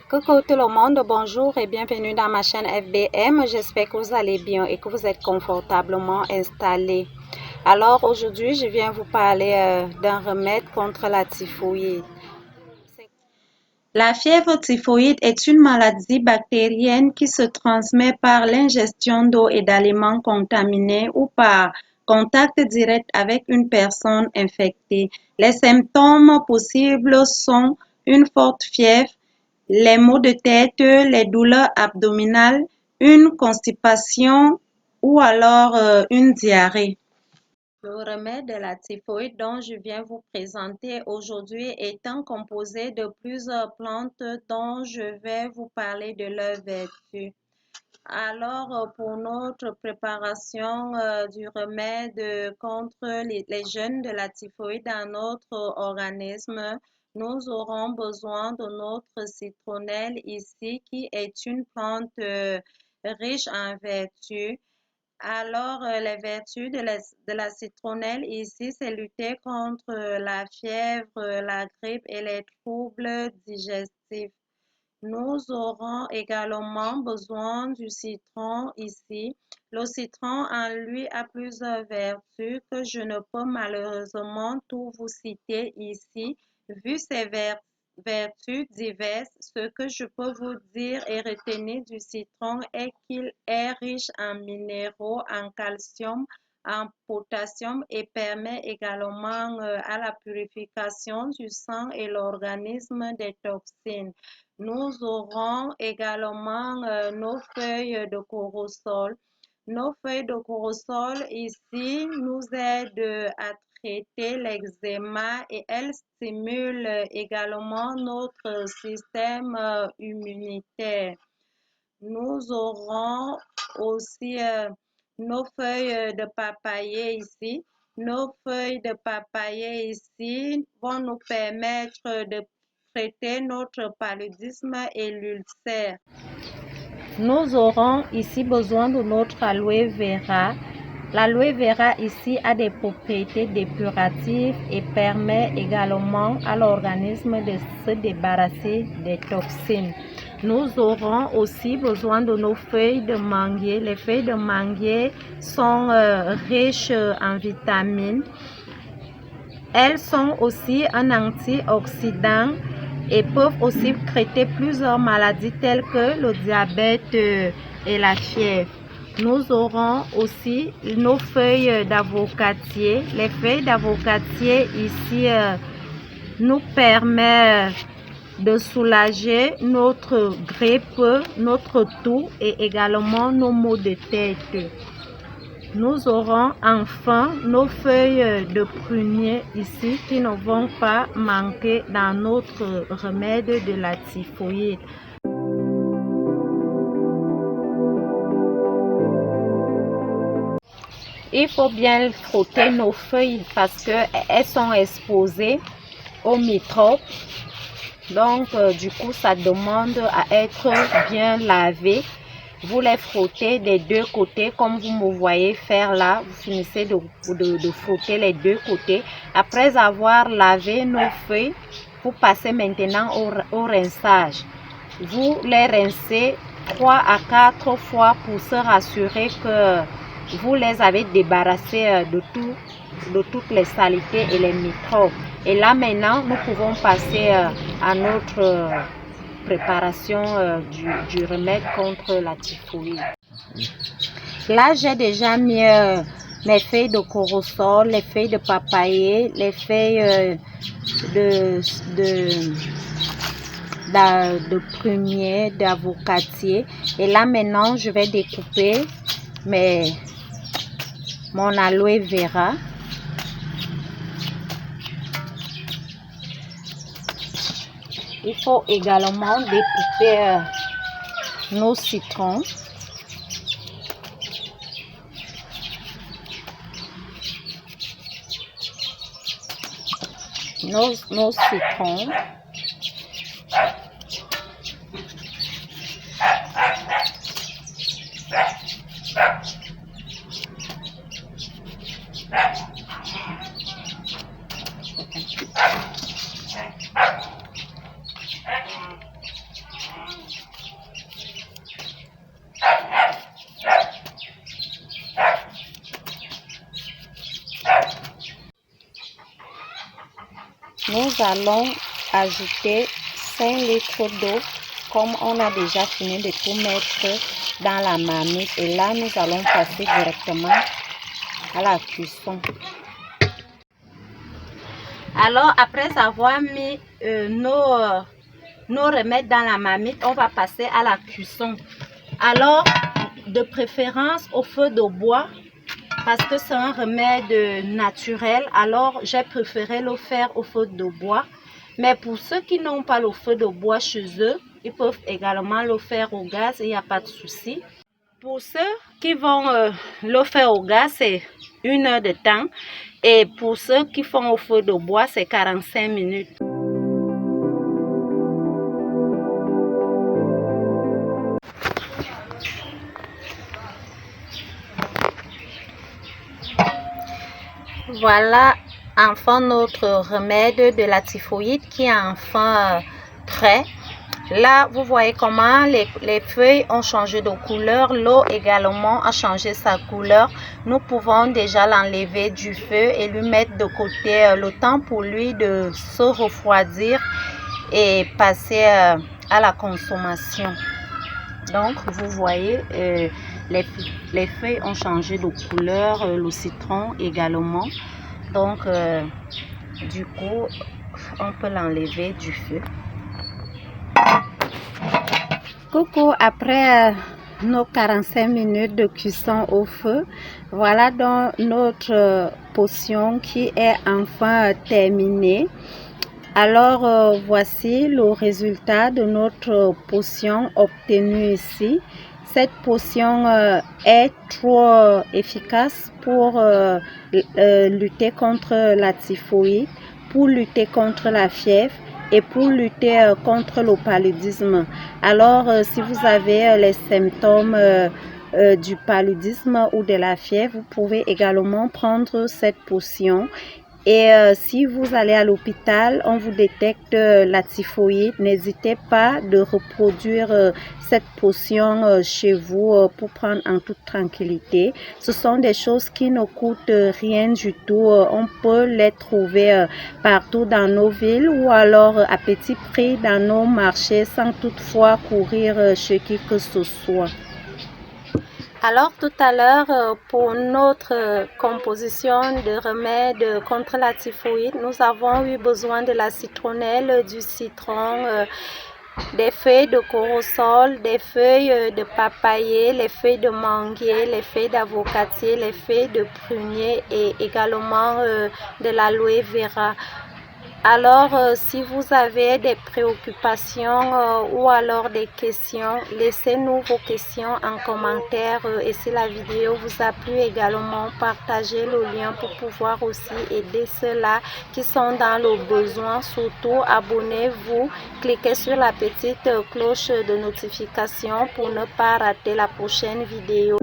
Coucou tout le monde, bonjour et bienvenue dans ma chaîne FBM. J'espère que vous allez bien et que vous êtes confortablement installés. Alors aujourd'hui, je viens vous parler d'un remède contre la typhoïde. La fièvre typhoïde est une maladie bactérienne qui se transmet par l'ingestion d'eau et d'aliments contaminés ou par contact direct avec une personne infectée. Les symptômes possibles sont une forte fièvre, les maux de tête, les douleurs abdominales, une constipation ou alors une diarrhée. Le remède de la typhoïde dont je viens vous présenter aujourd'hui étant composé de plusieurs plantes dont je vais vous parler de leurs vertus. Alors, pour notre préparation du remède contre les gènes de la typhoïde dans notre organisme, nous aurons besoin de notre citronnelle ici, qui est une plante riche en vertus. Alors, les vertus de la citronnelle ici, c'est lutter contre la fièvre, la grippe et les troubles digestifs. Nous aurons également besoin du citron ici. Le citron en lui a plusieurs vertus que je ne peux malheureusement tout vous citer ici. Vu ses vertus diverses, ce que je peux vous dire et retenir du citron est qu'il est riche en minéraux, en calcium, en potassium et permet également à la purification du sang et l'organisme des toxines. Nous aurons également nos feuilles de corosol. Nos feuilles de corosol ici nous aident à traiter l'eczéma et elles stimulent également notre système immunitaire. Nous aurons aussi nos feuilles de papayer ici. Nos feuilles de papayer ici vont nous permettre de traiter notre paludisme et l'ulcère. Nous aurons ici besoin de notre aloe vera. L'aloe vera ici a des propriétés dépuratives et permet également à l'organisme de se débarrasser des toxines. Nous aurons aussi besoin de nos feuilles de manguier. Les feuilles de manguier sont riches en vitamines. Elles sont aussi un antioxydant et peuvent aussi traiter plusieurs maladies telles que le diabète et la fièvre. Nous aurons aussi nos feuilles d'avocatier. Les feuilles d'avocatier ici nous permettent de soulager notre grippe, notre toux et également nos maux de tête. Nous aurons enfin nos feuilles de prunier ici qui ne vont pas manquer dans notre remède de la typhoïde. Il faut bien frotter nos feuilles parce qu'elles sont exposées aux microbes. Donc, du coup, ça demande à être bien lavé. Vous les frottez des deux côtés comme vous me voyez faire là. Vous finissez de frotter les deux côtés. Après avoir lavé nos feuilles, vous passez maintenant au rinçage. Vous les rincez 3 à 4 fois pour se rassurer que vous les avez débarrassés de toutes les saletés et les microbes. Et là maintenant, nous pouvons passer à notre préparation du remède contre la typhoïde. Là, j'ai déjà mis mes feuilles de corosol, les feuilles de papayer, les feuilles de prunier, d'avocatier. Et là, maintenant, je vais découper mon aloe vera. Il faut également découper nos citrons. Nos citrons. nous allons ajouter 5 litres d'eau comme on a déjà fini de tout mettre dans la marmite. Et là, nous allons passer directement à la cuisson. Alors, après avoir mis nos remèdes dans la marmite, on va passer à la cuisson. Alors, de préférence au feu de bois, parce que c'est un remède naturel. Alors, j'ai préféré le faire au feu de bois. Mais pour ceux qui n'ont pas le feu de bois chez eux, ils peuvent également le faire au gaz, il n'y a pas de souci. Pour ceux qui vont le faire au gaz, c'est 1 heure de temps. Et pour ceux qui font au feu de bois, c'est 45 minutes. Voilà enfin notre remède de la typhoïde qui est enfin prêt. Là, vous voyez comment les feuilles ont changé de couleur. L'eau également a changé sa couleur. Nous pouvons déjà l'enlever du feu et lui mettre de côté le temps pour lui de se refroidir et passer à la consommation. Donc, vous voyez, les feuilles ont changé de couleur, le citron également. Donc, du coup, on peut l'enlever du feu. Coucou, après nos 45 minutes de cuisson au feu, voilà donc notre potion qui est enfin terminée. Alors, voici le résultat de notre potion obtenue ici. Cette potion est trop efficace pour lutter contre la typhoïde, pour lutter contre la fièvre et pour lutter contre le paludisme. Alors, si vous avez les symptômes du paludisme ou de la fièvre, vous pouvez également prendre cette potion. Et si vous allez à l'hôpital, on vous détecte la typhoïde, n'hésitez pas de reproduire cette potion chez vous pour prendre en toute tranquillité. Ce sont des choses qui ne coûtent rien du tout. On peut les trouver partout dans nos villes ou alors à petit prix dans nos marchés sans toutefois courir chez qui que ce soit. Alors tout à l'heure, pour notre composition de remède contre la typhoïde, nous avons eu besoin de la citronnelle, du citron, des feuilles de corossol, des feuilles de papayer, les feuilles de manguier, les feuilles d'avocatier, les feuilles de prunier et également de l'aloe vera. Alors, si vous avez des préoccupations ou alors des questions, laissez-nous vos questions en commentaire et si la vidéo vous a plu également, partagez le lien pour pouvoir aussi aider ceux-là qui sont dans le besoin. Surtout, abonnez-vous, cliquez sur la petite cloche de notification pour ne pas rater la prochaine vidéo.